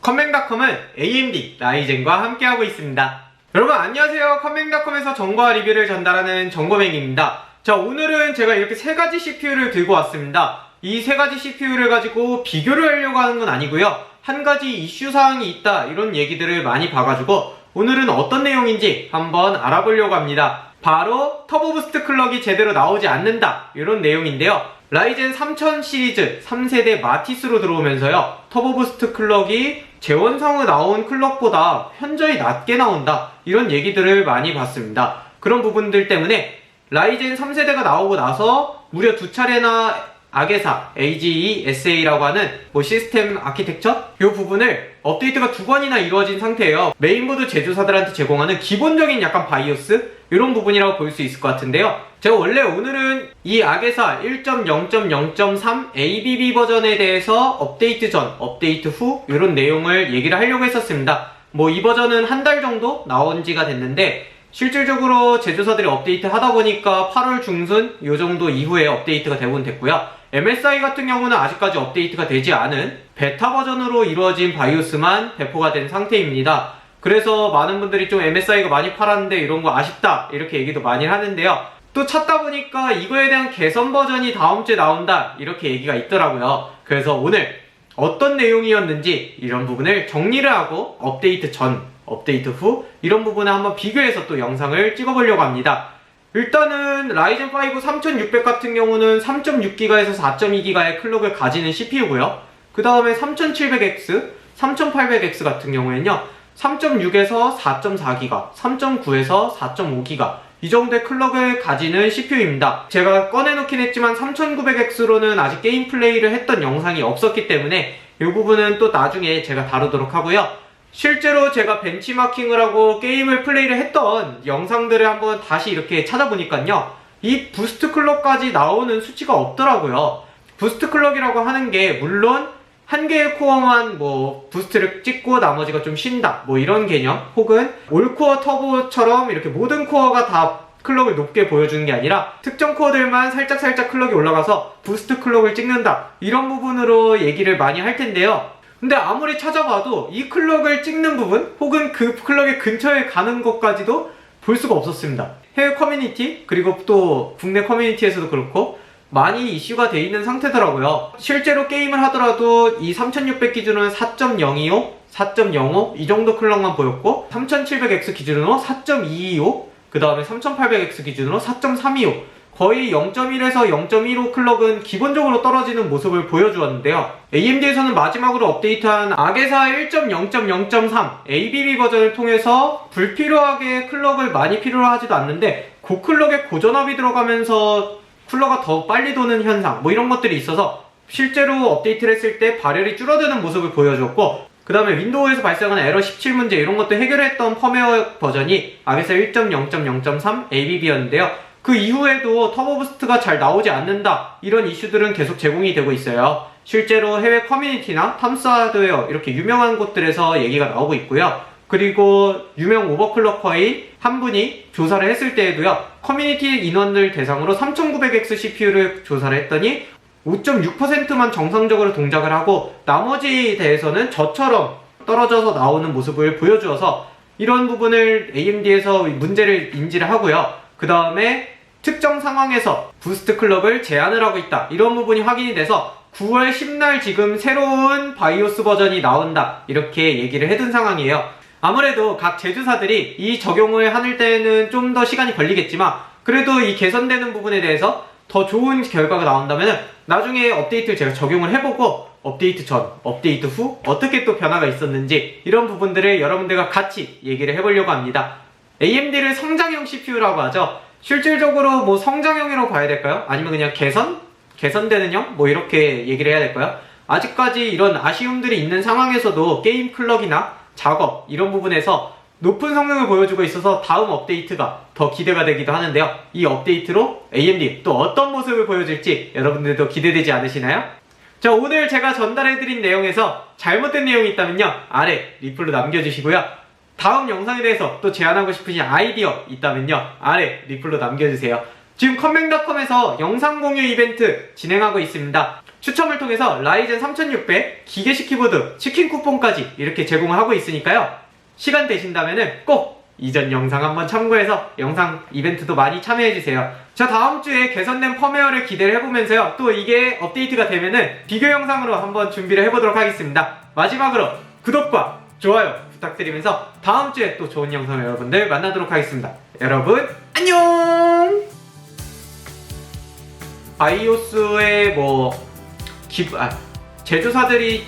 컴맹닷컴은 AMD 라이젠과 함께하고 있습니다. 여러분 안녕하세요. 컴맹닷컴에서 정보와 리뷰를 전달하는 정보맹입니다. 자, 오늘은 제가 이렇게 세 가지 CPU를 들고 왔습니다. 이 세 가지 CPU를 가지고 비교를 하려고 하는 건 아니고요. 한 가지 이슈사항이 있다 이런 얘기들을 많이 봐가지고 오늘은 어떤 내용인지 한번 알아보려고 합니다. 바로 터보부스트 클럭이 제대로 나오지 않는다 이런 내용인데요. 라이젠 3000 시리즈 3세대 마티스로 들어오면서요, 터보부스트 클럭이 재원상으로 나온 클럭보다 현저히 낮게 나온다 이런 얘기들을 많이 봤습니다. 그런 부분들 때문에 라이젠 3세대가 나오고 나서 무려 두 차례나 아게사 AGE SA라고 하는 시스템 아키텍처 이 부분을 업데이트가 두 번이나 이루어진 상태예요. 메인보드 제조사들한테 제공하는 기본적인 약간 바이오스 이런 부분이라고 볼 수 있을 것 같은데요. 제가 원래 오늘은 이 아게사 1.0.0.3 ABB 버전에 대해서 업데이트 전, 업데이트 후 이런 내용을 얘기를 하려고 했었습니다. 이 버전은 한 달 정도 나온 지가 됐는데 실질적으로 제조사들이 업데이트 하다 보니까 8월 중순 요 정도 이후에 업데이트가 대부분 됐고요. MSI 같은 경우는 아직까지 업데이트가 되지 않은 베타 버전으로 이루어진 바이오스만 배포가 된 상태입니다. 그래서 많은 분들이 좀 MSI가 많이 팔았는데 이런 거 아쉽다 이렇게 얘기도 많이 하는데요. 또 찾다 보니까 이거에 대한 개선 버전이 다음 주에 나온다 이렇게 얘기가 있더라고요. 그래서 오늘 어떤 내용이었는지 이런 부분을 정리를 하고 업데이트 전, 업데이트 후 이런 부분을 한번 비교해서 또 영상을 찍어보려고 합니다. 일단은 라이젠 5 3600 같은 경우는 3.6GHz에서 4.2GHz의 클럭을 가지는 CPU고요. 그 다음에 3700X, 3800X 같은 경우에는요 3.6에서 4.4GHz, 3.9에서 4.5GHz 이 정도의 클럭을 가지는 CPU입니다. 제가 꺼내놓긴 했지만 3900X로는 아직 게임 플레이를 했던 영상이 없었기 때문에 이 부분은 또 나중에 제가 다루도록 하고요. 실제로 제가 벤치마킹을 하고 게임을 플레이를 했던 영상들을 한번 다시 이렇게 찾아보니까요, 이 부스트 클럭까지 나오는 수치가 없더라고요. 부스트 클럭이라고 하는 게 물론 한 개의 코어만 부스트를 찍고 나머지가 좀 쉰다 이런 개념, 혹은 올코어 터보처럼 이렇게 모든 코어가 다 클럭을 높게 보여주는 게 아니라 특정 코어들만 살짝 클럭이 올라가서 부스트 클럭을 찍는다 이런 부분으로 얘기를 많이 할 텐데요. 근데 아무리 찾아봐도 이 클럭을 찍는 부분 혹은 그 클럭의 근처에 가는 것까지도 볼 수가 없었습니다. 해외 커뮤니티 그리고 또 국내 커뮤니티에서도 그렇고 많이 이슈가 돼 있는 상태더라고요. 실제로 게임을 하더라도 이 3600 기준으로는 4.025, 4.05 이 정도 클럭만 보였고 3700X 기준으로 4.225, 그 다음에 3800X 기준으로 4.325 거의 0.1에서 0.15 클럭은 기본적으로 떨어지는 모습을 보여주었는데요. AMD에서는 마지막으로 업데이트한 아게사 1.0.0.3 ABB 버전을 통해서 불필요하게 클럭을 많이 필요로 하지도 않는데 고클럭에 고전압이 들어가면서 쿨러가 더 빨리 도는 현상 이런 것들이 있어서 실제로 업데이트를 했을 때 발열이 줄어드는 모습을 보여줬고, 그 다음에 윈도우에서 발생하는 에러 17 문제 이런 것도 해결했던 펌웨어 버전이 아게사 1.0.0.3 ABB였는데요. 그 이후에도 터보부스트가 잘 나오지 않는다 이런 이슈들은 계속 제공이 되고 있어요. 실제로 해외 커뮤니티나 탐스하드웨어 이렇게 유명한 곳들에서 얘기가 나오고 있고요. 그리고 유명 오버클럭커인 한 분이 조사를 했을 때에도요, 커뮤니티 인원들 대상으로 3900X CPU를 조사를 했더니 5.6%만 정상적으로 동작을 하고 나머지에 대해서는 저처럼 떨어져서 나오는 모습을 보여주어서 이런 부분을 AMD에서 문제를 인지를 하고요. 그 다음에 특정 상황에서 부스트 클럭을 제한을 하고 있다 이런 부분이 확인이 돼서 9월 10날 지금 새로운 바이오스 버전이 나온다 이렇게 얘기를 해둔 상황이에요. 아무래도 각 제조사들이 이 적용을 하는 때는 좀 더 시간이 걸리겠지만 그래도 이 개선되는 부분에 대해서 더 좋은 결과가 나온다면 나중에 업데이트를 제가 적용을 해보고 업데이트 전, 업데이트 후 어떻게 또 변화가 있었는지 이런 부분들을 여러분들과 같이 얘기를 해보려고 합니다. AMD를 성장형 CPU라고 하죠. 실질적으로 성장형이라고 봐야 될까요? 아니면 그냥 개선되는 형? 이렇게 얘기를 해야 될까요? 아직까지 이런 아쉬움들이 있는 상황에서도 게임 클럭이나 작업 이런 부분에서 높은 성능을 보여주고 있어서 다음 업데이트가 더 기대가 되기도 하는데요. 이 업데이트로 AMD 또 어떤 모습을 보여줄지 여러분들도 기대되지 않으시나요? 자, 오늘 제가 전달해드린 내용에서 잘못된 내용이 있다면요 아래 리플로 남겨주시고요. 다음 영상에 대해서 또 제안하고 싶으신 아이디어 있다면요 아래 리플로 남겨주세요. 지금 컴맹닷컴에서 영상 공유 이벤트 진행하고 있습니다. 추첨을 통해서 라이젠 3600 기계식 키보드 치킨 쿠폰까지 이렇게 제공을 하고 있으니까요. 시간 되신다면은 꼭 이전 영상 한번 참고해서 영상 이벤트도 많이 참여해주세요. 저 다음 주에 개선된 펌웨어를 기대를 해보면서요. 또 이게 업데이트가 되면은 비교 영상으로 한번 준비를 해보도록 하겠습니다. 마지막으로 구독과 좋아요 부탁드리면서 다음 주에 또 좋은 영상 여러분들 만나도록 하겠습니다. 여러분 안녕! 바이오스의 제조사들이